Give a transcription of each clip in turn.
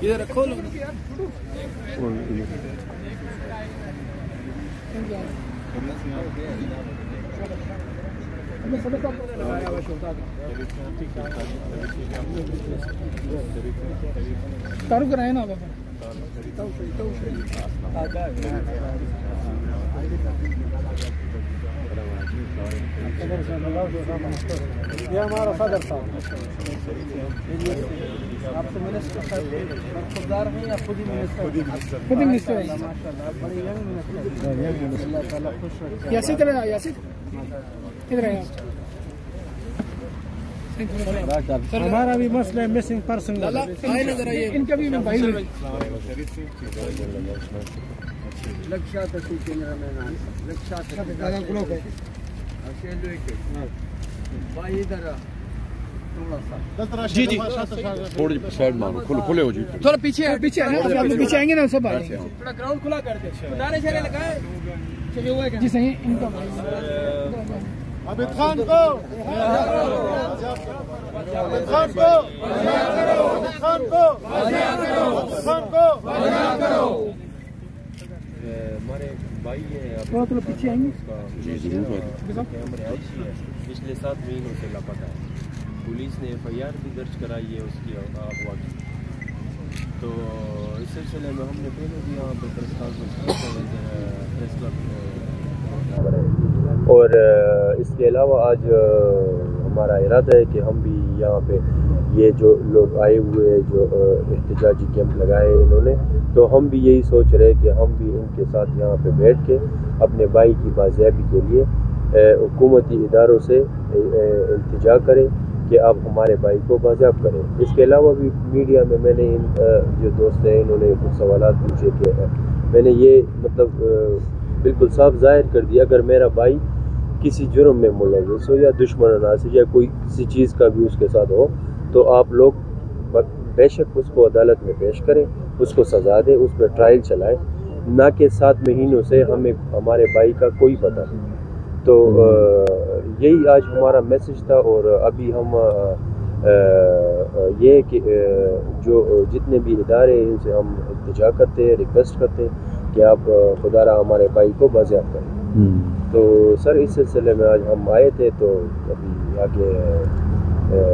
इधर रखो लोग। तारू कराए ना ये हमारा सदर साहब आपसे मिनिस्टर खुददार हैं या खुद ही मिनिस्टर? खुद ही मिनिस्टर है माशाल्लाह, बड़े यंग मिनिस्टर। अल्लाह ताला खुश रखे। यासिर किधर है? हमारा भी मसला है मिसिंग पर्सन। इनका भी भाई लक्षा जी जी थोड़ी साइड मारो, खुले हो जी, थोड़ा पीछे पीछे पीछे आएंगे ना सब आएंगे। थोड़ा ग्राउंड खुला कर दे, नारे शारे लगाए जी सही। इनका आबिद खान को हमारे भाई है थोड़ा पीछे आएंगे। जी जरूर। पिछले 7 महीनों से लापता है। पुलिस ने FIR भी दर्ज कराई है उसकी अगवा की। तो इस सिलसिले में हमने पहले भी यहाँ पे प्रेस क्लब और इसके अलावा आज हमारा इरादा है कि हम भी यहाँ पे ये जो लोग आए हुए जो एहतजाजी कैंप लगाए इन्होंने, तो हम भी यही सोच रहे हैं कि हम भी इनके साथ यहाँ पे बैठ के अपने भाई की बाजियाबी के लिए हुकूमती इदारों से इल्तिजा करें कि आप हमारे भाई को बाजियाब करें। इसके अलावा भी मीडिया में मैंने इन जो दोस्त हैं इन्होंने कुछ सवालात पूछे कि मैंने ये मतलब बिल्कुल साफ जाहिर कर दिया, अगर मेरा भाई किसी जुर्म में मुलव्वस हो या दुश्मन नासिर या कोई किसी चीज़ का भी उसके साथ हो, तो आप लोग बेशक उसको अदालत में पेश करें, उसको सज़ा दें, उस पर ट्रायल चलाएं, ना कि 7 महीनों से हमें हमारे भाई का कोई पता नहीं। तो यही आज हमारा मैसेज था। और अभी हम ये कि जो जितने भी इदारे हैं इनसे हम इल्तिजा करते हैं, रिक्वेस्ट करते हैं कि आप खुदारा हमारे भाई को बाजियाब करें। तो सर इस सिलसिले में आज हम आए थे, तो अभी आगे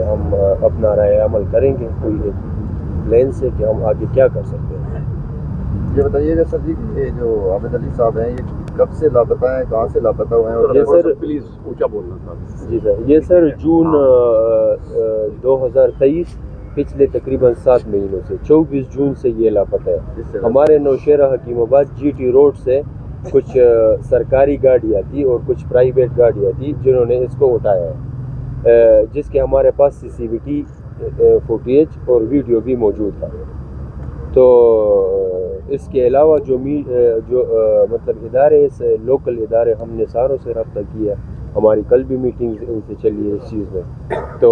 हम अपना राय अमल करेंगे कोई एक प्लान से कि हम आगे क्या कर सकते हैं। ये बताइएगा सर जी, ये जो आबिद अली साहब हैं ये कब से लापता हैं, कहाँ से लापता हुए हैं? और ये सर प्लीज ऊंचा बोलना था। जी सर, ये सर जून 2023 पिछले तकरीबन 7 महीनों से 24 जून से ये लापता है। हमारे नौशेरा हकीमाबाद GT रोड से कुछ सरकारी गाड़ियाँ थी और कुछ प्राइवेट गाड़ियाँ थी जिन्होंने इसको उठाया है, जिसके हमारे पास CCTV फुटेज और वीडियो भी मौजूद था। तो इसके अलावा जो मतलब इदारे लोकल इदारे हमने सारों से रब्ता किया, हमारी कल भी मीटिंग उनसे चली है इस चीज़ में, तो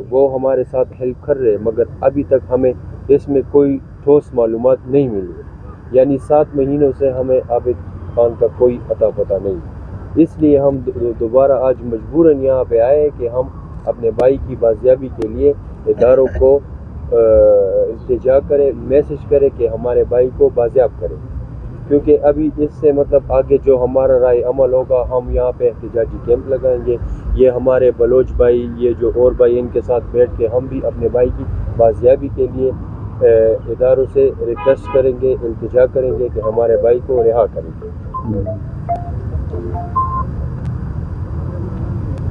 वो हमारे साथ हेल्प कर रहे हैं, मगर अभी तक हमें इसमें कोई ठोस मालूमात नहीं मिली। यानी 7 महीनों से हमें आबिद खान का कोई अता पता नहीं। इसलिए हम दोबारा आज मजबूरन यहाँ पे आए कि हम अपने भाई की बाजियाबी के लिए इदारों को इल्तिजा करें, मैसेज करें कि हमारे भाई को बाजियाब करें, क्योंकि अभी इससे मतलब आगे जो हमारा राय अमल होगा, हम यहाँ पे एहतजाजी कैंप लगाएंगे। ये हमारे बलोच भाई, ये जो और भाई, इनके साथ बैठ के हम भी अपने भाई की बाजियाबी के लिए इदारों से रिक्वेस्ट करेंगे, इल्तिजा करेंगे कि हमारे भाई को रिहा करेंगे।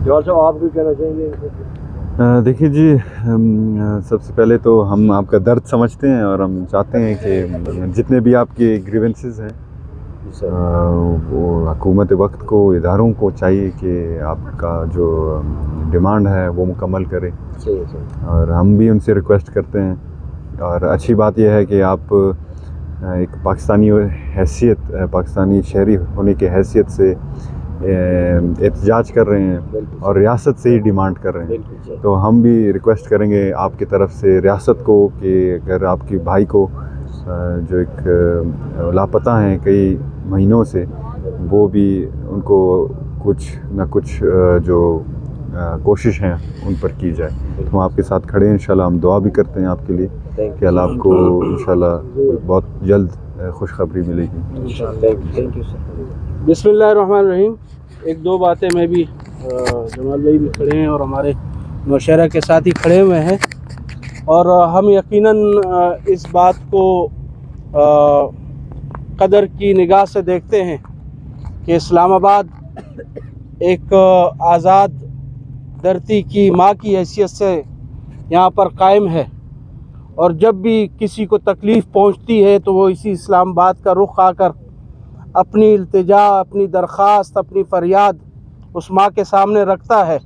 जवाहर साहब आप भी कहना चाहेंगे? देखिए जी, सबसे पहले तो हम आपका दर्द समझते हैं और हम चाहते हैं कि जितने भी आपके ग्रीवेंसेस हैं वो हुकूमत वक्त को, इदारों को चाहिए कि आपका जो डिमांड है वो मुकम्मल करें। और हम भी उनसे रिक्वेस्ट करते हैं। और अच्छी बात यह है कि आप एक पाकिस्तानी हैसियत, पाकिस्तानी शहरी होने की हैसियत से एहतजाज कर रहे हैं और रियासत से ही डिमांड कर रहे हैं। तो हम भी रिक्वेस्ट करेंगे आपकी तरफ से रियासत को कि अगर आपके भाई को जो एक लापता हैं कई महीनों से, वो भी उनको कुछ न कुछ जो कोशिश हैं उन पर की जाए। तो हम आपके साथ खड़े हैं, इंशाल्लाह हम दुआ भी करते हैं आपके लिए कि अल्लाह आपको इंशाल्लाह बहुत जल्द खुशखबरी मिलेगी। Thank you sir. बिस्मिल्लाहिर्रहमानिर्रहीम। एक दो बातें मैं भी, जमाल भाई भी खड़े हैं और हमारे नौशहरा के साथ ही खड़े हुए हैं, और हम यकीनन इस बात को कदर की निगाह से देखते हैं कि इस्लामाबाद एक आज़ाद धरती की माँ की हैसियत से यहाँ पर कायम है, और जब भी किसी को तकलीफ़ पहुँचती है तो वो इसी इस्लामाबाद का रुख आकर अपनी इल्तिजा, अपनी दरख्वास्त, अपनी फ़रियाद उस माँ के सामने रखता है।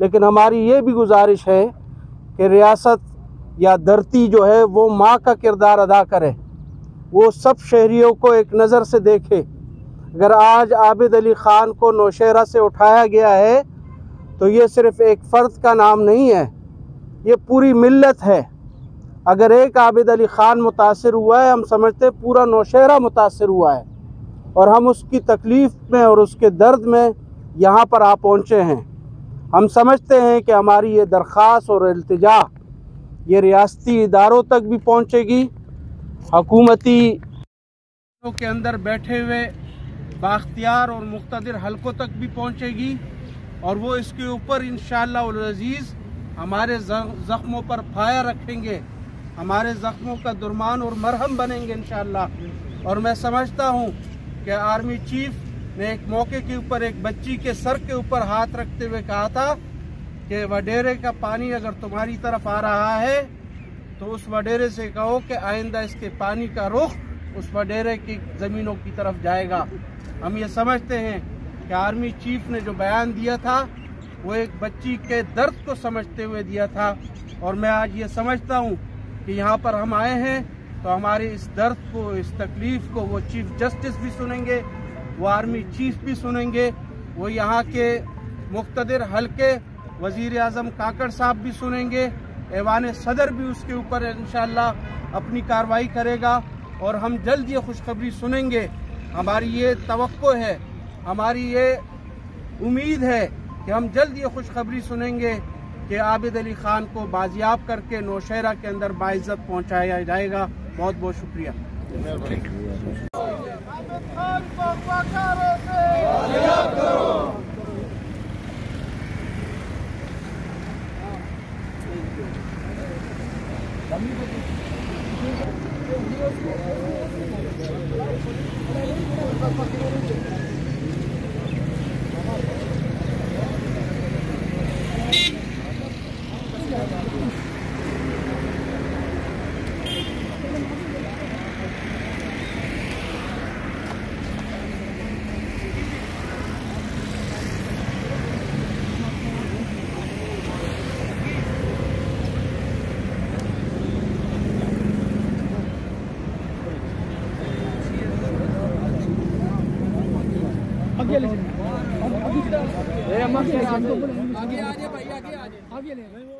लेकिन हमारी ये भी गुजारिश है कि रियासत या धरती जो है वो माँ का किरदार अदा करे, वो सब शहरियों को एक नज़र से देखे। अगर आज आबिद अली ख़ान को नौशहरा से उठाया गया है तो ये सिर्फ़ एक फ़र्द का नाम नहीं है, ये पूरी मिल्लत है। अगर एक आबिद अली ख़ान मुतासिर हुआ है, हम समझते पूरा नौशहरा मुतासिर हुआ है, और हम उसकी तकलीफ़ में और उसके दर्द में यहाँ पर आ पहुँचे हैं। हम समझते हैं कि हमारी ये दरख्वास्त और इल्तिजा ये रियासती इदारों तक भी पहुँचेगी, हकूमती के अंदर बैठे हुए बाख्तियार और मुख्तदिर हलकों तक भी पहुँचेगी, और वो इसके ऊपर इंशाअल्लाह उल अज़ीज़ हमारे ज़ख्मों पर फाया रखेंगे, हमारे ज़ख्मों का दुरमान और मरहम बनेंगे इंशाअल्लाह। और मैं समझता हूँ कि आर्मी चीफ ने एक मौके के ऊपर एक बच्ची के सर के ऊपर हाथ रखते हुए कहा था कि वडेरे का पानी अगर तुम्हारी तरफ आ रहा है तो उस वडेरे से कहो कि आइंदा इसके पानी का रुख उस वडेरे की ज़मीनों की तरफ जाएगा। हम ये समझते हैं कि आर्मी चीफ ने जो बयान दिया था वो एक बच्ची के दर्द को समझते हुए दिया था, और मैं आज ये समझता हूँ कि यहाँ पर हम आए हैं तो हमारे इस दर्द को, इस तकलीफ़ को वो चीफ जस्टिस भी सुनेंगे, वो आर्मी चीफ भी सुनेंगे, वो यहाँ के मुख्तदिर हल्के वज़ीर आज़म काकड़ साहब भी सुनेंगे, ऐवान सदर भी उसके ऊपर इंशाअल्लाह अपनी कार्रवाई करेगा, और हम जल्द ये खुशखबरी सुनेंगे। हमारी ये तवक्को है, हमारी ये उम्मीद है कि हम जल्द ये खुशखबरी सुनेंगे कि आबिद अली ख़ान को बाजियाब करके नौशहरा के अंदर बाइज़्ज़त पहुँचाया जाएगा। बहुत बहुत शुक्रिया। आगे आ जाए भाई, आगे आ जाए।